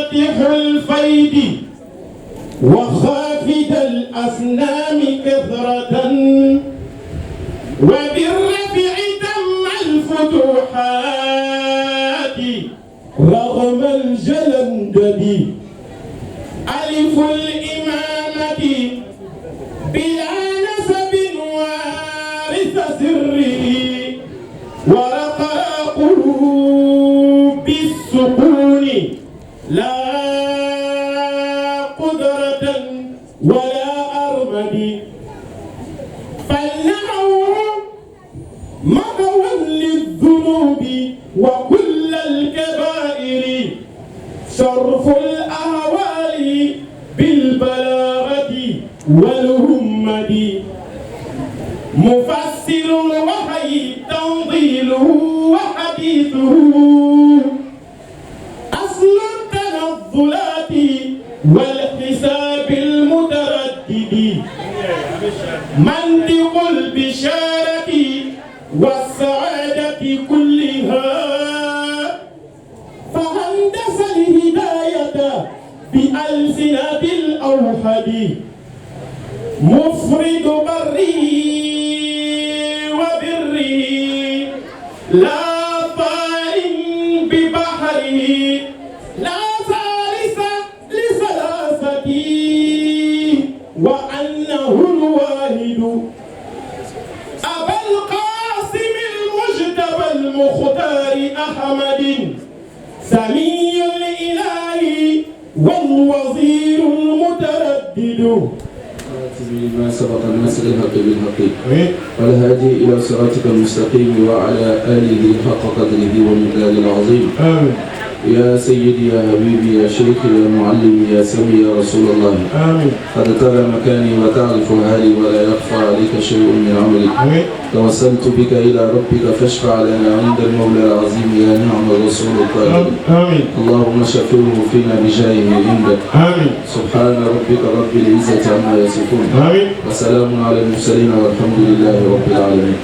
فاتح الفيد وخافد الأصنام كثرة وبالرفع تم الفتوحات رغم الجلندب ألف الإمامة بلا نسب وارث سره ورقى قلوب السكون لا قدرة ولا أرمد فلنعوا مضوا للذنوب وكل الكبائر صرف الأهوال بالبلاغة والهمد مفسر الوحي تنظيله وحديثه أصل التنظلات والحساب المتردد منطق البشارة والسعادة كلها فهندس الهداية بألسنة الأوحد مفرد بري وبري لا طائر ببحره لا ثالث لثلاثتي وأنه الواحد أبا القاسم المجتبى المختار أحمد سمي الإله والوزير المتردد ما سبق الناس الحق بالحق والهادي إلى صراطك المستقيم وعلى آله حق قدره ومقداره العظيم آمين يا سيدي يا حبيبي يا شيخي يا معلمي يا سمي يا رسول الله آمين قد ترى مكاني وتعرف حالي ولا يخفى عليك شيء من عملي آمين توسلت بك إلى ربك فاشفع لنا عند المولى العظيم يا نعم الرسول الطاهر آمين اللهم شفره فينا بجاهه عندك آمين سبحان ربك رب العزة عما يصفون آمين وسلام على المرسلين والحمد لله رب العالمين.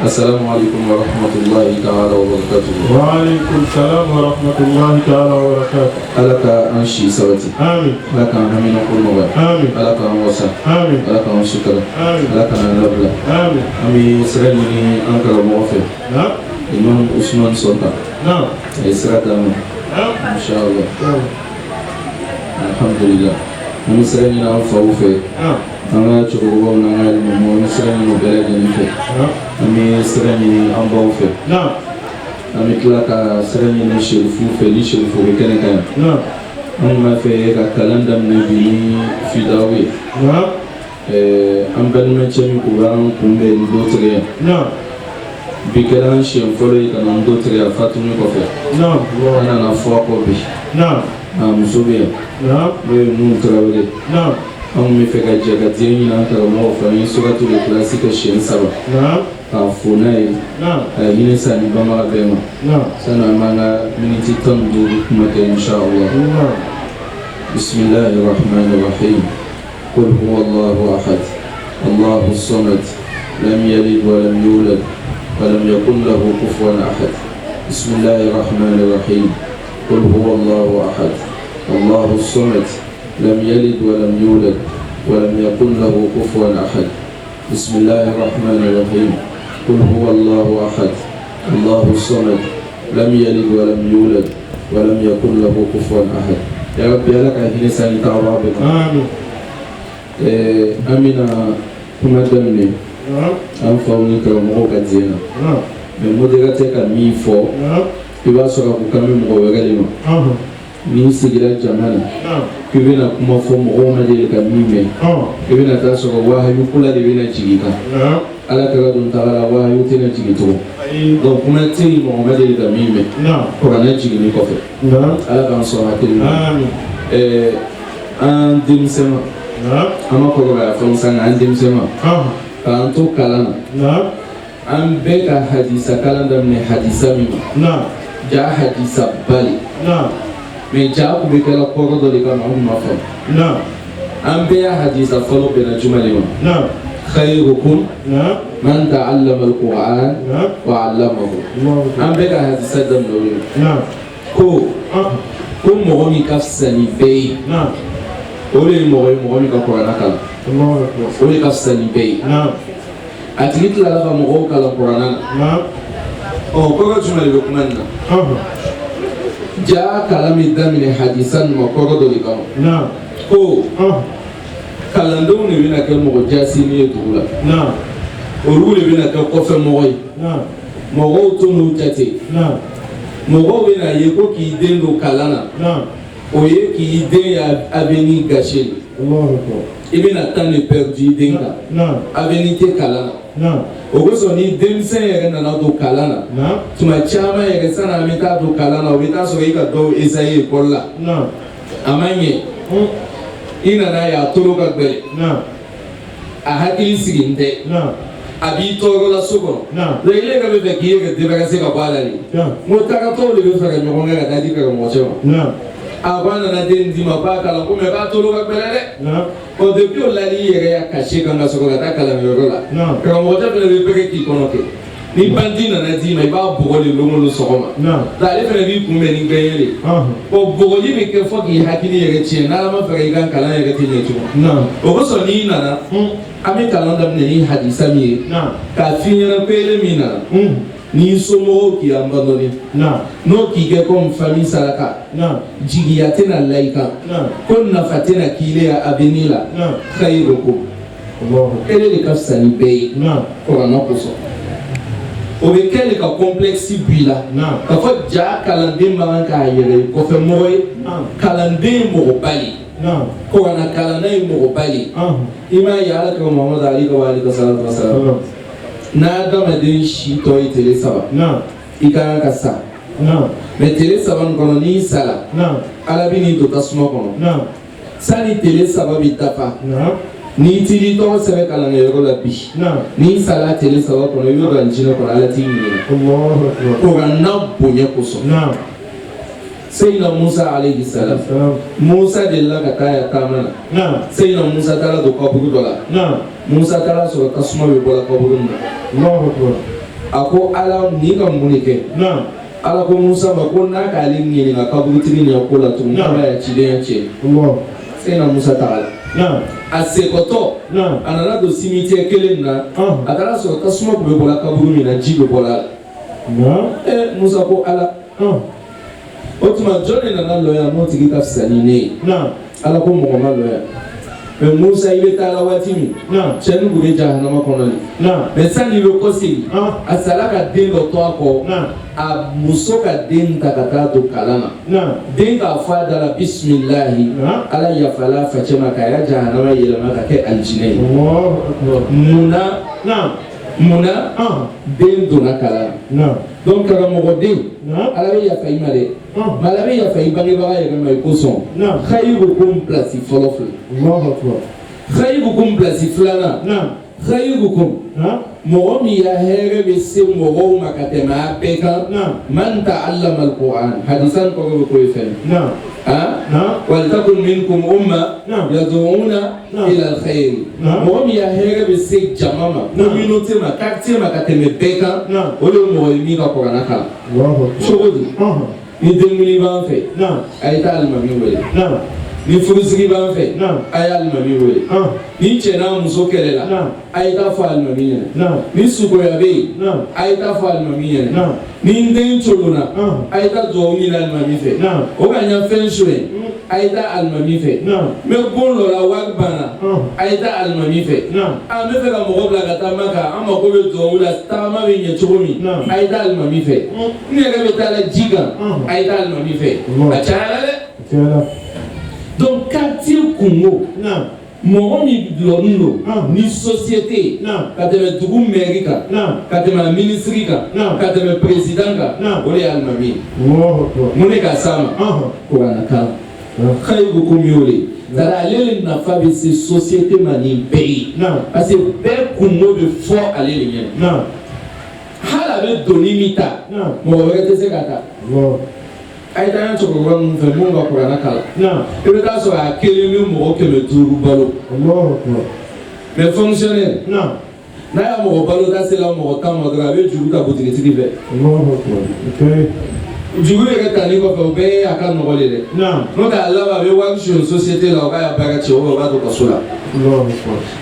السلام عليكم ورحمة الله تعالى وبركاته. وعليكم السلام ورحمة الله تعالى وبركاته. ألك أنشي سوتي. آمين. ألك أمين كل مبارك. آمين. ألك أنوسا. آمين. ألك أنشكر. آمين. ألك أنبلا. آمين. أمي سرني أنكر موافق. نعم. إمام عثمان سلطان. نعم. إسرة نعم. إن شاء الله. الحمد لله. أمي سرني نعم فوفي. نعم. أنا أشكركم نعم أمي سرني نبلغ نفي. نعم. أمي سرني أنبوفي. نعم. أمي كلاك سرني نشرفو في نشرفو بكنكان. نعم. أمي في كالندم نبي في داوي. نعم. an balimakɛ min ko b'an kunbɛn nin dɔ tigɛ yan bi kɛra an siɲɛ fɔlɔ ye ka na n dɔ tigɛ a fatuni kɔfɛ an nana fɔ a kɔ bi a muso bɛ yan n'o ye Nuhu Tarawele an kun bɛ fɛ ka jɛ ka diɲɛ ɲini an karamɔgɔ fɛ an ye sugati de kilasi kɛ siɲɛ 3 k'a fo n'a ye a ye hinɛ sa ni banbaga bɛɛ ma sani an b'an ka miniti 15 kuma kɛ inshallah bismillahi rahmani rahim قل هو الله أحد الله الصمد لم يلد ولم يولد ولم يكن له كفوا أحد بسم الله الرحمن الرحيم قل هو الله أحد الله الصمد لم يلد ولم يولد ولم يكن له كفوا أحد بسم الله الرحمن الرحيم قل هو الله أحد الله الصمد لم يلد ولم يولد ولم يكن له كفوا أحد يا رب يا لك أهل سنة عرابك آمين Amina kuma daminɛ an faw ni karamɔgɔw ka diɲɛ na mais modérateur ka min fɔ i b'a sɔrɔ ko kan bɛ mɔgɔ wɛrɛ de ma n'i sigira jama na k'i bɛna kuma fɔ mɔgɔw ma deli ka min mɛn i bɛna taa sɔrɔ wahayu kula de bɛna jigin kan ala kɛra don tagala wahayu tɛna jigin tugun donc kuma tɛ yen mɔgɔ ma deli ka min mɛn kuranɛ jiginni kɔfɛ ala k'an sɔn hakili la an denmisɛn ma an ma kɔrɔbaya fɛnw san an denmisɛn ma k'an to kalan na an bɛɛ ka hadisa kalan daminɛ hadisa min ma ja hadisa bali mais ja kun bɛ kɛra kɔrɔ dɔ de kama an kun ma faamu an bɛɛ y'a hadisa fɔlɔ bɛnna juma de ma khayrukum man ta'allama al-Qur'an wa 'allamahu an bɛɛ ka hadisa daminɛ o de ma ko Comme Moromi Kafsani Bay. Non. Ole Moromi Kakorana Kala. Ole Kafsani Bay. Non. Atlit la lava Moro Kala Korana. Non. Oh, pourquoi tu m'as le recommandé? Ja Kalami Damine Hadisan Mokoro Dolikano. Non. Oh. Kalando ne vient à quel Moro Jassini et tout là. Non. Olu le vient à quel Kofe Moroy. Non. Moro Tono Tchate. Non. Moro vient à Yeko qui dendo Kalana. Non. Oye qui idée à venir gâcher. Et bien attendre perdu denga. Non. Avenir te Kalana. Non. Ogo soni demsen yere na do Kalana. Non. Tuma chama yere sana meta do Kalana obita so ika do Esaïe kolla. Non. Amanye. Ina na ya tolo ka gbele. Non. A hakili siginde. Non. Abi toro la suko. Non. Le ile ka be be ki yere de ba se ka bala ni. Non. Mo taka to le be fera nyonga ga dadi ka mo chema. Non. Abana na den di ma pa kala ko me ba tolo ka gbele. Non. O depuis o lali yere ya caché kanga soko ga ta kala me rola. Non. Ka mo ta be be ki konoke. Ni bandi na di ma ba bogo le longo lo sokoma. Non. Da le fere bi kumbe ni gayele. O bogo ni be ke fo ki hakini yere chi na ma fere ga kala yere ti ne tumo. Non. O ko so ni na ami kala ndam ne ni hadisa mi. Non. Ka finyana pele mi na. Ni somo ki ambandoni. Non. No ki ge comme famille saraka. Non. Jigiyate na laika. Non. Kon na fatena kile ya avenila. Non. Khairukum. Ele le kafsani bay. Non. Korana koso. O be kele ka complexe bila. Non. Ka fo ja kalande manka yere ko fe moy. Kalande mo bali. Non. Korana kalana mo bali. Ima ya ala ko Muhammad Ali wa ali sallallahu alaihi wasallam. Na dama den shi to itele saba. Non. Ika ka sa. Non. Mais tele saba kono ni sala. Non. Ala bi ni to tasuma kono. Non. Sani tele saba bi tafa. Non. Ni tili to sebe kala ngero la bi. Non. Ni sala tele saba kono yo ran jina kono ala ti ni. Allahu Akbar. Ko ganna bonya koso. Non. Sayyidina Musa alayhi salam. Musa de la kataya tamana. Non. Sayyidina Musa tala do kaburu dola. Non. Musa tala so kasuma be bola kaburu na. Allahu Akbar. Ako ala ni ka munike. Non. Ala ko Musa ba ko na ka ali ni nga kaburu tini ni ko la tun na ya chide ya che. Allah. Sayyidina Musa tala. Non. Asekoto. Non. Anana do cimetière kelen na. Atala so kasuma be bola kaburu ni na jibe bola. Non. Musa ko ala. Otuma Johnny na loya no tigi kafsani ne. Non. Ala ko mo ma loya. Mais Musa il est à la watimi. Non. Chenu bure jahannama konali. Non. Mais ça ni le kosi. Asala ka den do to ako. Non. A muso ka den takata to kalana. Non. Den ka fa dala bismillah. Ala ya fala fa chema ka ya jahannama yelama ka ke aljinai. Allahu Akbar. Muna. Non. Muna. Den do na kalana. Non. Donc kala mo den. Non. Ala ya fa imale. Malabe ya fa ibage baga ya ma ikoson. Non. Khayrukum plasi folofle. Allahu Akbar. Khayrukum plasi flana. Non. Khayrukum. Mɔgɔ min ya hɛrɛ bɛ se mɔgɔw ma ka tɛmɛ a bɛɛ kan. Man ta'allama al-Qur'an. Hadisan kɔrɔ bɛ ko ye fɛn. Walitakun minkum umma yad'una ila al-khayr. Mɔgɔ min ya hɛrɛ bɛ se jama ma, communauté ma, quartier ma ka tɛmɛ bɛɛ kan. O de ye mɔgɔ ye min ka Qur'ana kalan. Cogo di? Ni denkundi b'an fɛ, a ye taa alimami wele. Ni furusigi b'an fɛ, a ye alimami wele. Ni cɛ n'a muso kɛlɛ la, a ye taa fɔ alimami ɲɛna. Ni sukoya bɛ yen, a ye taa fɔ alimami ɲɛna. Ni n den colonna, a ye taa dugawu ɲini alimami fɛ. O ka ɲa fɛn suɲɛ, a ye taa alimami fɛ. Mais bon dɔ la wari banna, a ye taa alimami fɛ. An bɛ fɛ ka mɔgɔ bila ka taa Maka, an mako bɛ dugawu la, tagama bɛ ɲɛ cogo min, a ye taa alimami fɛ. N yɛrɛ bɛ taa la ji kan, a ye taa alimami fɛ. A cayara dɛ. Donc quartier kungo. Mɔgɔ min dulɔnin don ni société ka tɛmɛ dugu mairie kan ka tɛmɛ ministre kan ka tɛmɛ président kan o de ye alimami ye. Mun de ka s'a ma kuranna kalan khayrukum y'o de ye. Ale de nafa bɛ se société ma ni bɛɛ ye parce que bɛɛ kungo bɛ fɔ ale de ɲɛna. Hali a bɛ doni min ta mɔgɔ wɛrɛ tɛ se ka ta. A ye taa cɛkɔrɔba minnu fɛ minnu ka kuranna kalan i bɛ taa sɔrɔ a kelen bɛ mɔgɔ 500 balo. Mais fonctionnaire n'a y'a mɔgɔ balo ta sera mɔgɔ 10 ma dɔrɔn a bɛ juru ta butigitigi fɛ. du coup il est allé quoi faire à quand on relève non donc Allah va voir une société là on va apparaître on va tout passer là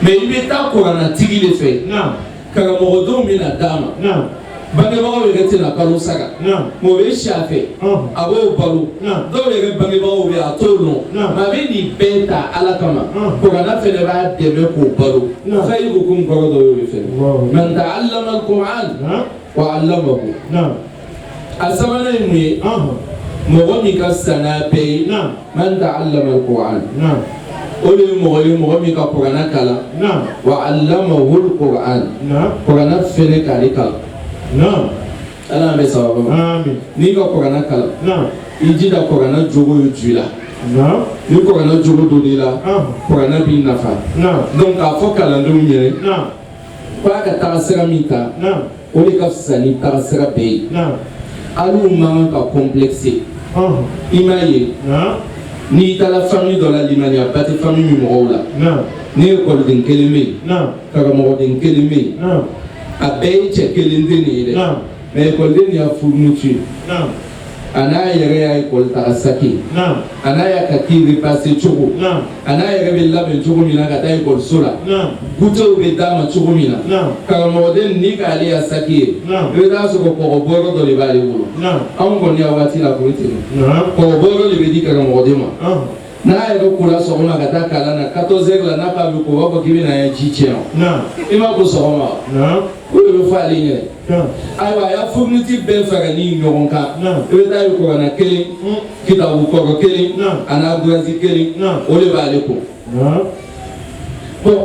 mais il est temps qu'on a tiré les faits non car mon redon mais la dame non bangebagaw yɛrɛ tɛna balo saga o bɛ si a fɛ a b'o balo dɔw yɛrɛ bangebagaw bɛ a t'o dɔn nka a bɛ nin bɛɛ ta ala kama kuranɛ fɛnɛ b'a dɛmɛ k'o balo fɛn ko kun kɔrɔ dɔ y'o fɛ man ta'allama al-Qur'an wa 'allamahu a sabanan ye mun ye mɔgɔ min ka san'a bɛɛ ye man ta'allama al-Qur'an o de ye mɔgɔ min ka kuranɛ kalan wa 'allamahu al-Qur'an kuranɛ fɛnɛ k'ale kalan non ala bɛ sababu amin ni ka kuranɛ kalan non i jija kuranɛ jogo ye ju la non ni kuranɛ jogo donn'i la kuranɛ b'i nafa non donc k'a fɔ kalandenw ɲɛna non k'a ka taga sira min ta non o de ka fisa ni taga sira bɛɛ ye non hali u man kan ka complexe i m'a ye non n'i taara famille dɔ la limaniya ba tɛ famille min mɔgɔw la non ni ekɔliden kelen bɛ yen non karamɔgɔden kelen bɛ yen non a bɛɛ ye cɛ kelen tɛ nin ye dɛ mais ekɔliden y'a fourniture a n'a yɛrɛ y'a ekɔli taga saki a n'a y'a kaki repasser cogo a n'a yɛrɛ bɛ labɛn cogo min na ka taa ekɔliso la goûtew bɛ d'a ma cogo min na karamɔgɔden ni k'ale y'a saki ye i bɛ taa sɔrɔ kɔgɔ bɔyɔrɔ dɔ de b'ale bolo anw kɔni y'a waati la k'o ten kɔgɔ bɔyɔrɔ de bɛ di karamɔgɔden ma n'a yɛrɛ kola sɔgɔma ka taa kalan na 14h la n'a k'a bɛ ko u b'a fɔ k'i bɛ na ye ji tiɲɛ o i m'a ko sɔgɔma o de bɛ fɔ ale ɲɛna ayiwa a y'a fourniture bɛɛ fara ni ɲɔgɔn kan i bɛ taa ye kuranɛ kelen kitabu kɔrɔ kelen a n'a gilasi kelen o de b'ale ko bon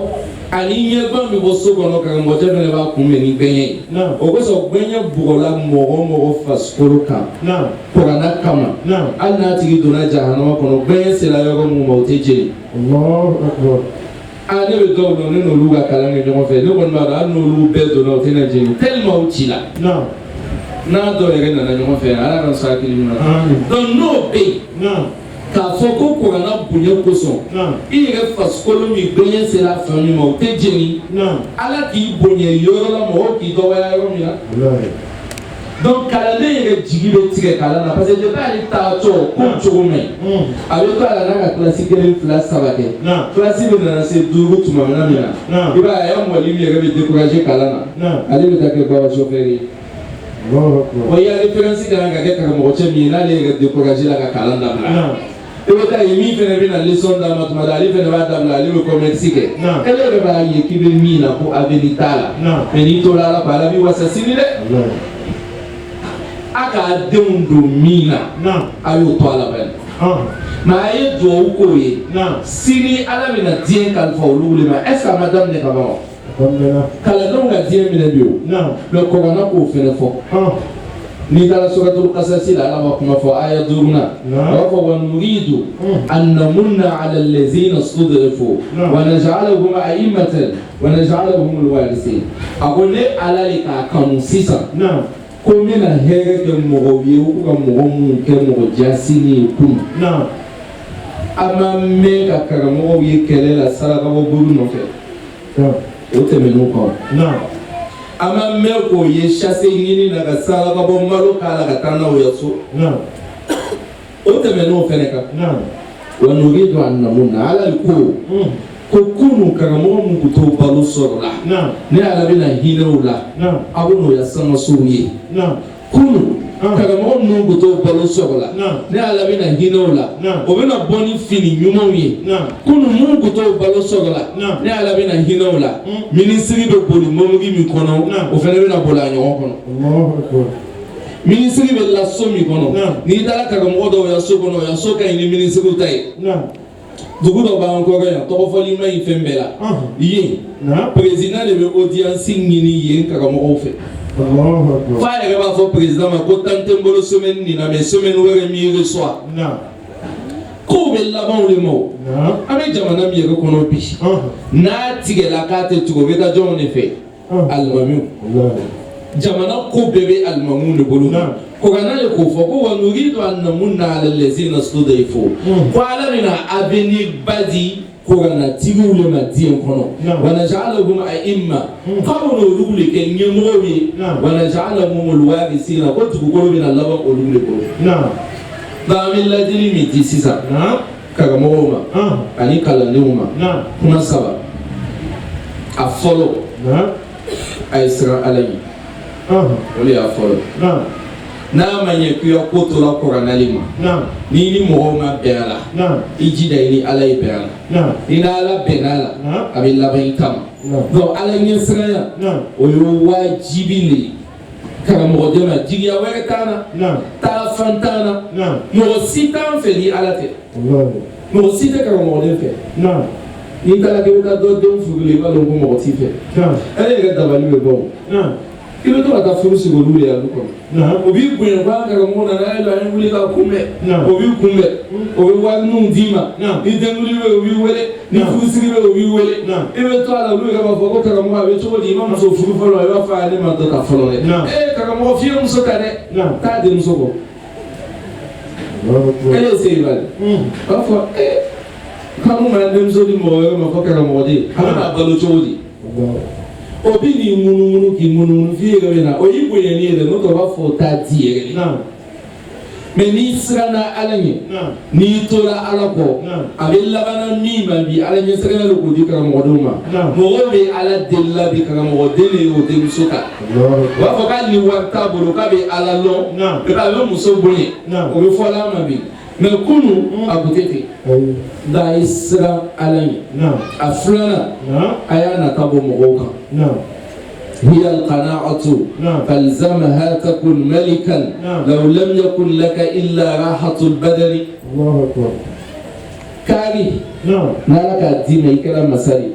ani ɲɛban bɛ bɔ so kɔnɔ karamɔgɔcɛ fana b'a kunbɛn ni gbɛɲɛ ye o kosɔn gbɛɲɛ bugɔla mɔgɔ fasikolo kan kuranɛ kama hali n'a tigi donna jahanama kɔnɔ gbɛɲɛ sera yɔrɔ mun ma o tɛ jeni ne bɛ dɔw dɔn ne n'olu ka kalan kɛ ɲɔgɔn fɛ ne kɔni b'a dɔn hali n'olu bɛɛ donna o tɛna jeni tellement o ci la n'a dɔw yɛrɛ nana ɲɔgɔn fɛ ala ka sɔn hakili ɲuman donc n'o bɛ yen k'a fɔ ko kuranɛ bonya kosɔn i yɛrɛ fasikolo min gbɛɲɛ sera fɛn min ma o tɛ jeni ala k'i bonya yɔrɔ la mɔgɔw k'i dɔgɔya yɔrɔ min na donc kalanden yɛrɛ jigi bɛ tigɛ kalan na parce que depuis ale taatɔ ko cogo ma ɲi a bɛ to a la n'a ka kilasi 1 2 3 kɛ kilasi bɛ nana se 5 tuma min na i b'a ye a y'a mɔli min yɛrɛ bɛ décourager kalan na ale bɛ taa kɛ bawa chauffeur ye o ya référence kan ka kɛ karamɔgɔcɛ min ye n'ale yɛrɛ décourager la ka kalan dabila i bɛ taa ye min fana bɛ na leçon d'a ma tuma dɔ ale fana b'a dabila ale bɛ commerce kɛ ele yɛrɛ b'a ye k'i bɛ min na ko avenir t'a la mais n'i tora ala ko ala b'i wasa sini dɛ a k'a denw don min na a y'o to ala bɛn mais a ye duwawu k'o ye sini ala bɛna diɲɛ kalifa olu de ma est ce que a ma daminɛ ka ban wa kalandenw ka diɲɛ minɛ bi o mais kɔgɔna k'o fana fɔ n'i taara suratul qasas la ala b'a kuma fɔ aya 5 na a b'a fɔ wa nuridu an namunna ala allazina stud'ifu wa naj'alahum a'immatan wa naj'alahum alwarisin a ko ne ala de k'a kanu sisan ko n bɛna hɛrɛ kɛ mɔgɔw ye u ka mɔgɔ minnu kɛ mɔgɔ jasini ye kun a ma mɛn ka karamɔgɔw ye kɛlɛ la sarakabɔ bolo nɔfɛ o tɛmɛn'o kan a ma mɛn k'o ye chasse ɲini na ka sarakabɔ malo k'a la ka taa n'aw ye so o tɛmɛn'o fɛnɛ kan wa nuridu an namunna ala ko kunu karamɔgɔ mun tun t'o balo sɔrɔ la ne ala bɛna hinɛ o la a bɛ n'o ya sangasow ye kunu karamɔgɔ minnu tun t'o balo sɔrɔ la ne ala bɛna hinɛ o la o bɛna bɔ ni fini ɲumanw ye kunu minnu tun t'o balo sɔrɔ la ne ala bɛna hinɛ o la minisiri bɛ boli mɔmugi min kɔnɔ o fana bɛna boli a ɲɔgɔn kɔnɔ minisiri bɛ la so min kɔnɔ n'i taara karamɔgɔ dɔw ya so kɔnɔ o ya so ka ɲi ni minisiriw ta ye dugu dɔ b'an kɔrɔ yan tɔgɔfɔli ma ɲi fɛn bɛɛ la yen président de bɛ audience ɲini yen karamɔgɔw fɛ f'a yɛrɛ b'a fɔ président ma ko tan tɛ n bolo semaine nin na mais semaine wɛrɛ min reçoit kow bɛ laban de ma o an bɛ jamana min yɛrɛ kɔnɔ bi n'a tigɛla k'a tɛ tugu o bɛ taa jɔnw de fɛ alimamiw jamana ko bebe almamun de bolo ko kana le ko fo ko wa nuridu an namunna ala allazina studaifu ko ala mina avenir badi ko kana tigu le madien kono wa naj'aluhum a'imma qawlu lugule ke nyemobi wa naj'aluhum alwarisina ko tugu ko bina laba ko lugule ko da min ladini mi tisisa kaga moma ani kala neuma kuma saba a follow a isra alayi wali a follow na manye kuya koto la koranalima ni ni mohoma bela ijida ni alayi bela ina ala benala abi labai kama do alayi sraya o yo wajibili kaga mo de ma jigiya were tana ta fantana mo sitan feli alate mo site kaga mo de fe ni kala ke ka do dem fugule ba lo mo ti fe ele ga dabali be bon kilo to ata furu sigo lule ya luko obi kuyen kwa kaga mo na ila en wuli ka kume obi kume obi wa nu dima ni demuli we obi wele ni fusiri we obi wele ebe to ala lule ka ba foko kaga mo abe to di ma so furu folo ya fa ale ma do ka folo ne kaga mo fi mu so tane ta de mu so ko ele se bale ba fo kamu ma dem so di mo ma fo kaga mo di ala ba lo chodi obi ni munu ki munu fi ga na oyi boye ni de no to ba fo ta tiere me ni srana alanye ni to la alako abilla bana mi ma bi alanye srana lo ko di ka mo do ma mo be ala della bi ka mo dele o de musoka wa fo ka ni wa ta buru ka be ala lo be ka lo muso bonye o be fo la ma bi me kunu abutete da isra alanye aflana ayana tabo mogoka هي القناعة فالزمها تكن ملكا لو لم يكن لك إلا راحة البدن الله أكبر كاري نالك الدين يكلم مسالي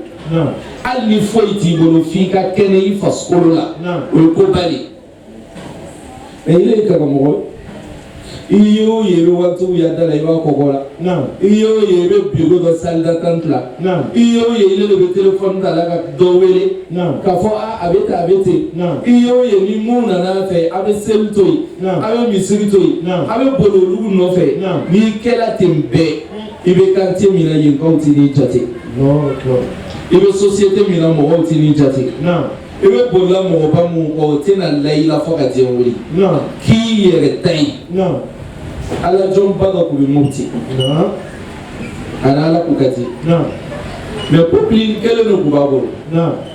اللي فويتي بلو فيك كني فاسكولا ويكوبالي إليك كمغول iyo yebe watu ya dala iba kokola iyo yebe bureau de salle d'attente là iyo yele le téléphone dala ka dowele ka fo abete iyo yeli muna na fe abe seltoy abe misiritoy abe bololu no fe ni kela tembe ibe kantie mina yin konti ni jate ibe société mina mo konti ni jate ibe bolla mo ba mo ko tina layla fo ka jewuli ki yere tay ala jomba da ku mufti ana ala ku kati me popli kele no ku babo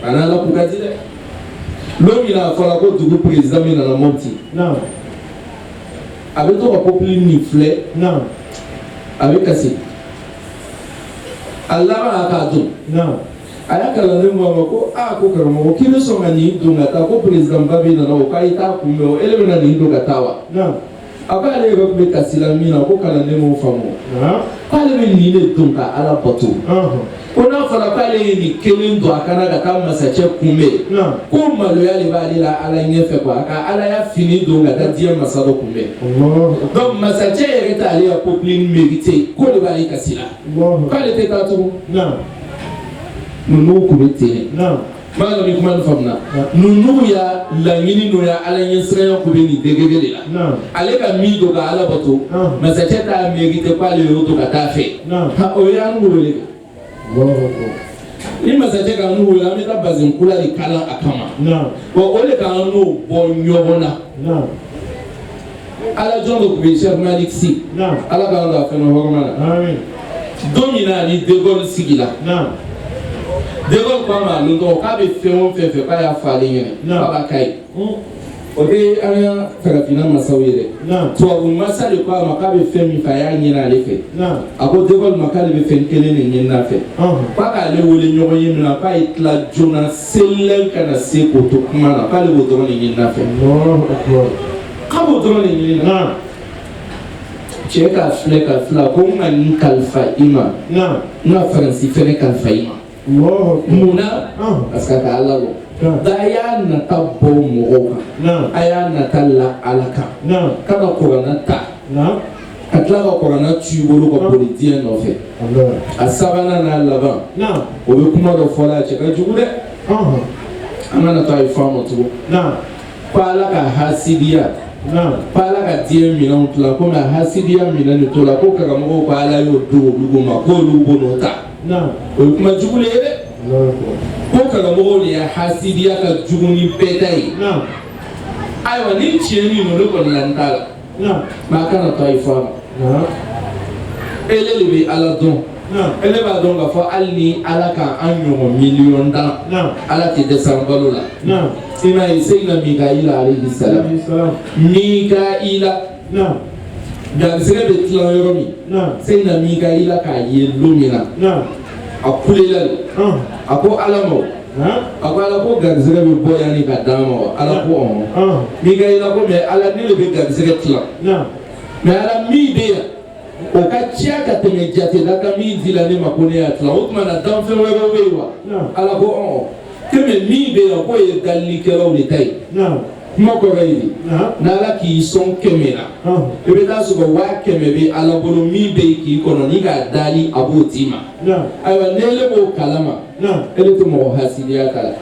ana ala ku kati de lo mi na fala ko dugu president mi na mufti abe to popli ni fle abe kasi Allah ba ka do aya kala ne mo ko ko karamo ko kilo so ngani do ngata ko president babi na o kai ta ku me o ele na ni do gatawa akale ko be kasila mina ko kala ne mo famo kale be ni le tunka ala bato ona fala kale ni kelen do akana ga ka masache kume ko malo ya le bali la ala nyefe ko aka ala ya fini do ngata die masado kume donc masache ereta ali ya popline mérité ko le bali kasila kale te tatu nunu kubete mala mi kuma famna nunu ya la ngini no ya ala nyesra ko be ni degegele la ale ka mi do ka ala bato masache ta mérité pa le to ka ta fe ha o ya nu wele ni masache ka nu wele ami ta bazin kula li kala akama ko ole ka nu bo nyobona ala jondo ko be cher malik si ala ka ndo afeno hormana amen domina ni de gol sigila de gol kwa ma ndo ka be feo fefe pa ya fali ngene baba kai o de anya farafina masawire to abu masale kwa ma ka be femi fa ya nyina lefe ako de gol makale be fen kele ne nyina fe pa ka le wole nyogo yimna pa itla jona selen kana se ko to kuma na pa le bodo ne nyina fe ka bodo ne nyina cheka fleka fla ko ngani kalfa ima na faransi fene kalfa ima muna askaka alalo daya na tabbo moka aya na talla alaka kada korana ta katla ko korana tuibolo ko politicien no fe asabana na laba o be kuma do fola cheka jugude amana ta ifamo to Fala ka hasidiya. Naam. Fala ka diɲɛ minɛnw tila komi a hasidiya minɛn de to la ko karamɔgɔw ko Ala y'o di olu ma k'olu b'o ta. Naam. O ye kuma jugu le ye dɛ. Ko karamɔgɔw de ye hasidiya ka jugu ni bɛɛ ta ye. Naam. Ayiwa ni tiɲɛ min don ne kɔni la n t'a la. Naam. Mɛ a kana to a ye fa ma. Naam. Ele de bɛ Ala dɔn. Naam. Ele b'a dɔn k'a fɔ hali ni Ala ka an ɲɔgɔn miliyɔn dan. Naam. Ala tɛ dɛsɛ an balo la. Naam. I m'a ye Seydina Mikaila alayhi salam. Mikaila. Naam. Garisɛgɛ bɛ tilan yɔrɔ min. Naam. Seydina Mikaila k'a ye don min na. Naam. A kulela de. A ko Ala ma. A ko Ala ko garisɛgɛ bɛ bɔ yanni ka d'a ma wa? Ala ko ɔhɔn. Mikaila ko mɛ Ala ne de bɛ garisɛgɛ tilan. Naam. Mɛ Ala min bɛ yan o ka ciya ka tɛmɛ jatela ka min dila ne ma ko ne y'a tilan o tuma na danfɛn wɛrɛw bɛ yen wa? Ala ko ɔhɔn. Kɛmɛ min bɛ yan k'o ye dalilikɛlaw de ta ye. Kuma kɔrɔ ye de. N'Ala k'i sɔn kɛmɛ la i bɛ taa sɔrɔ 100 bɛ Ala bolo min bɛ yen k'i kɔnɔ ni k'a dali a b'o d'i ma. Ayiwa n'ele b'o kalama ele tɛ mɔgɔ hasidiya kala.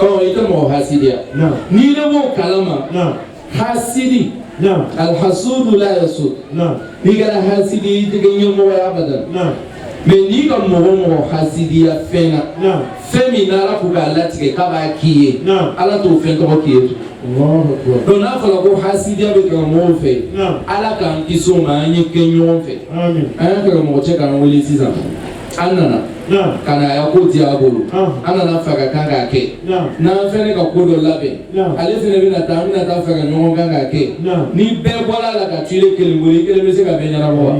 I tɛ mɔgɔ hasidiya. N'i le b'o kalama hasidi. Alhasudu la yasud. N'i kɛra hasidi i tɛ kɛ ɲɛmɔgɔ ye abadan. Mɛ n'i ka mɔgɔ hasidiya fɛn na fɛn min n'Ala ko k'a latigɛ k'a b'a k'i ye Ala t'o fɛn tɔgɔ k'i ye tun. Donc n'a fɔra ko hasidiya bɛ karamɔgɔw fɛ Ala k'an kisi o ma an ye kɛ ɲɔgɔn fɛ. An ye karamɔgɔ cɛ k'an wele sisan an nana ka na a ya ko di a bolo an nana fɛ ka kan k'a kɛ n'an fɛnɛ ka ko dɔ labɛn ale fɛnɛ bɛna taa an bɛna taa fɛ ka ɲɔgɔn kan k'a kɛ ni bɛɛ bɔra a la ka tuile kelen bolo i kelen bɛ se ka bɛɛ ɲɛnabɔ wa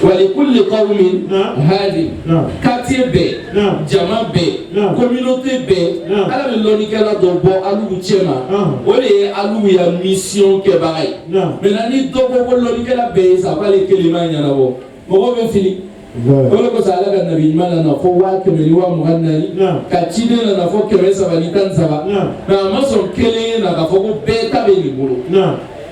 wa likulli qawmin hadi quartier bɛɛ jama bɛɛ communauté bɛɛ Ala bɛ lɔnnikɛla dɔ bɔ aluw cɛ ma o de ye aluw ya mission kɛbaga ye maintenant ni dɔ ko ko lɔnnikɛla bɛɛ ye sa k'ale kelen b'a ɲɛnabɔ mɔgɔw bɛ fili. Wala ko sa Ala ka nabi ɲuman nana fɔ 100 ni 24 ka ciden nana fɔ 300 ni 17 nka a ma sɔn kelen na k'a fɔ ko bɛɛ ta bɛ nin bolo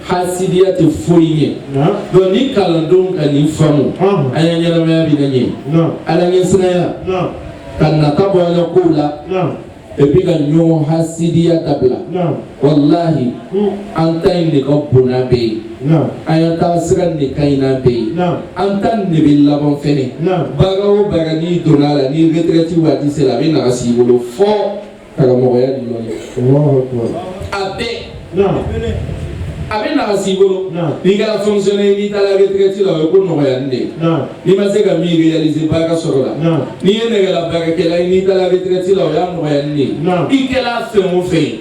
hasidiya tɛ foyi ɲɛ donc ni kalandenw ka nin faamu an ya ɲɛnamaya bɛ na ɲɛ Ala ɲɛ sinaya ka nata bɔ an ka kow la et puis ka ɲɔgɔn hasidiya dabila wallahi an ta in de ka bon n'a bɛɛ ye an y'an taa sira de ka ɲi n'a bɛɛ ye an ta de bɛ laban fɛnɛ baara o baara n'i donna a la ni retraite waati sera a bɛ naga s'i bolo fɔ karamɔgɔya ni lɔnni a bɛɛ a bɛ naga s'i bolo n'i kɛra fonctionnaire n'i taara retraite la o ye ko nɔgɔyani de ye n'i ma se ka min réaliser baara sɔrɔ la n'i ye nɛgɛla baarakɛla ye n'i taara retraite la o y'a nɔgɔyani de ye i kɛra fɛn o fɛn ye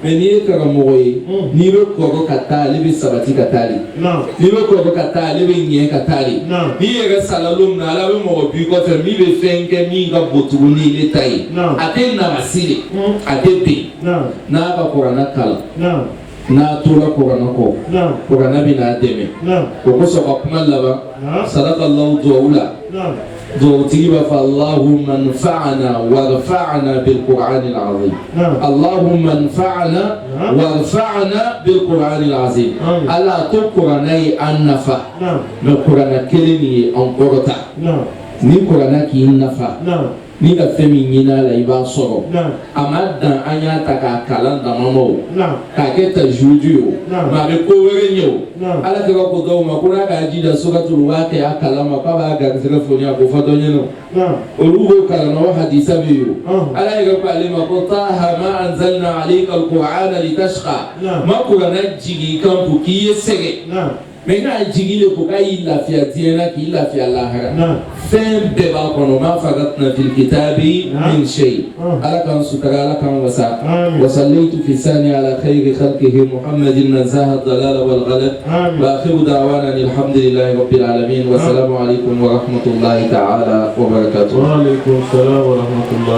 mais n'i ye karamɔgɔ ye n'i bɛ kɔrɔ ka taa ale bɛ sabati ka taa de n'i bɛ kɔrɔ ka taa ale bɛ ɲɛ ka taa de n'i yɛrɛ sala don min na Ala bɛ mɔgɔ b'i kɔfɛ min bɛ fɛn kɛ min ka bon tuguni ni ile ta ye a tɛ nagasi de a tɛ ben n'a ka kuranna kalan n'a tora kuranna kɔ kuranna bɛ n'a dɛmɛ o kosɔn ka kuma laban sadaqallahu duwawu la duwawutigi b'a fɔ Allahumma anfa'na warfa'na bil Qur'anil azim Allahumma anfa'na warfa'na bil Qur'anil azim Ala to kuranna ye an nafa mais kuranna kelen ye an kɔrɔta ni kuranna k'i nafa ni ka fɛn min ɲini a la i b'a sɔrɔ a ma dan an y'a ta k'a kalan dama ma o k'a kɛ tajwidi o mais a bɛ ko wɛrɛ ɲɛ o Ala tɛ ka ko dɔw ma ko n'a k'a jija suratul waqi'a kalan ma k'a b'a garisɛgɛ foni a ko fɔ dɔ ɲɛna olu b'o kalan na o hadisa bɛ yen o Ala yɛrɛ ko ale ma ko taha ma anzalna alayka al-Qur'ana litashqa ma kuranna jigi i kan pour k'i ye sɛgɛn mais n'a jigi le ko k'a y'i lafiya diɲɛ na k'i lafiya lahara fɛn bɛɛ b'a kɔnɔ ma faratna fil kitabi min shay Ala k'an sutura Ala k'an wasa wa sallaytu fi sani ala khayri khalqihi Muhammadin nazaha ad-dalala wal ghalab wa akhiru da'wana alhamdulillahi rabbil alamin wa assalamu alaykum wa rahmatullahi ta'ala wa barakatuh. Wa alaykum assalam wa rahmatullahi